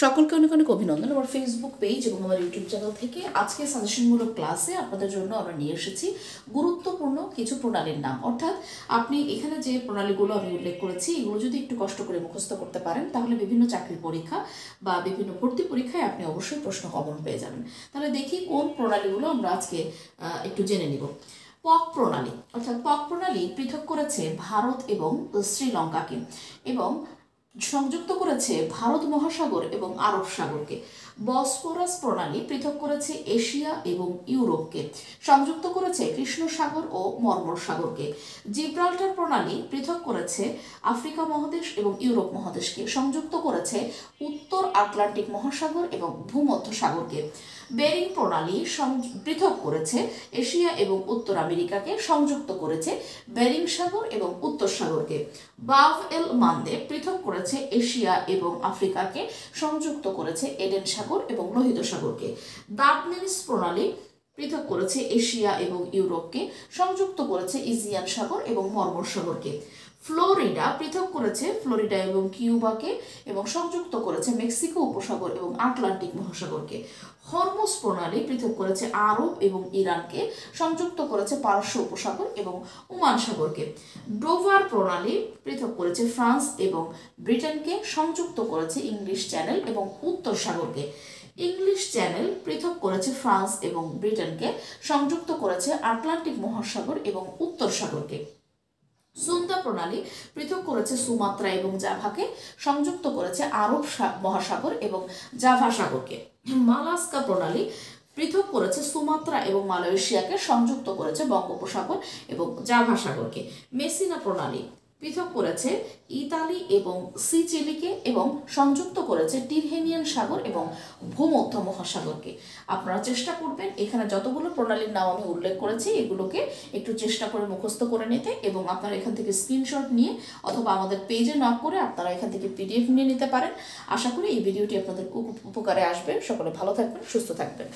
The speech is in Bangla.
সকলকে অনেক অনেক অভিনন্দন আমার ফেসবুক পেজ এবং আমার ইউটিউব চ্যানেল থেকে। আজকে সাজেশনমূলক ক্লাসে আপনাদের জন্য আমরা নিয়ে এসেছি গুরুত্বপূর্ণ কিছু প্রণালীর নাম। অর্থাৎ আপনি এখানে যে প্রণালীগুলো আমি উল্লেখ করেছি এগুলো যদি একটু কষ্ট করে মুখস্থ করতে পারেন তাহলে বিভিন্ন চাকরির পরীক্ষা বা বিভিন্ন ভর্তি পরীক্ষায় আপনি অবশ্যই প্রশ্ন কমন পেয়ে যাবেন। তাহলে দেখি কোন প্রণালীগুলো আমরা আজকে একটু জেনে নিব। পক প্রণালী, অর্থাৎ পক প্রণালী পৃথক করেছে ভারত এবং শ্রীলঙ্কাকে এবং সংযুক্ত করেছে ভারত মহাসাগর এবং আরব সাগরকে। বসফরাস প্রণালী পৃথক করেছে এশিয়া এবং ইউরোপকে, সংযুক্ত করেছে কৃষ্ণ সাগর ও মর্মর সাগরকে। জিব্রাল্টার প্রণালী পৃথক করেছে আফ্রিকা মহাদেশ এবং ইউরোপ মহাদেশকে, সংযুক্ত করেছে উত্তর আটলান্টিক মহাসাগর এবং ভূমধ্য সাগরকে। বেরিং প্রণালী পৃথক করেছে এশিয়া এবং উত্তর আমেরিকাকে, সংযুক্ত করেছে বেরিং সাগর এবং উত্তর সাগরকে। বাব এল মান্দেব পৃথক করেছে এশিয়া এবং আফ্রিকাকে, সংযুক্ত করেছে এডেন সাগর এবং লোহিত সাগরকে। দার্ডনেলিস প্রণালী পৃথক করেছে এশিয়া এবং ইউরোপকে, সংযুক্ত করেছে ইজিয়ান সাগর এবং মর্মর সাগরকে। ফ্লোরিডা পৃথক করেছে ফ্লোরিডা এবং কিউবাকে এবং সংযুক্ত করেছে মেক্সিকো উপসাগর এবং আটলান্টিক মহাসাগরকে। হরমুজ প্রণালী পৃথক করেছে আরব এবং ইরানকে, সংযুক্ত করেছে পারস্য উপসাগর এবং ওমান সাগরকে। ডোভার প্রণালী পৃথক করেছে ফ্রান্স এবং ব্রিটেনকে, সংযুক্ত করেছে ইংলিশ চ্যানেল এবং উত্তর সাগরকে। ইংলিশ চ্যানেল পৃথক করেছে ফ্রান্স এবং ব্রিটেনকে, সংযুক্ত করেছে আটলান্টিক মহাসাগর এবং উত্তর সাগরকে। সুন্দা প্রণালী পৃথক করেছে সুমাত্রা এবং জাভাকে, সংযুক্ত করেছে আরব মহাসাগর এবং জাভা সাগরকে। মালাস্কা প্রণালী পৃথক করেছে সুমাত্রা এবং মালয়েশিয়াকে, সংযুক্ত করেছে বঙ্গোপসাগর এবং জাভা সাগরকে। মেসিনা প্রণালী পৃথক করেছে ইতালি এবং সিচিলিকে এবং সংযুক্ত করেছে টিরহেনিয়ান সাগর এবং ভূমধ্য মহাসাগরকে। আপনারা চেষ্টা করবেন এখানে যতগুলো প্রণালীর নাম আমি উল্লেখ করেছি এগুলোকে একটু চেষ্টা করে মুখস্থ করে নিতে, এবং আপনারা এখান থেকে স্ক্রিনশট নিয়ে অথবা আমাদের পেজে নক করে আপনারা এখান থেকে পিডিএফ নিয়ে নিতে পারেন। আশা করি এই ভিডিওটি আপনাদের উপকারে আসবে। সকলে ভালো থাকবেন, সুস্থ থাকবেন।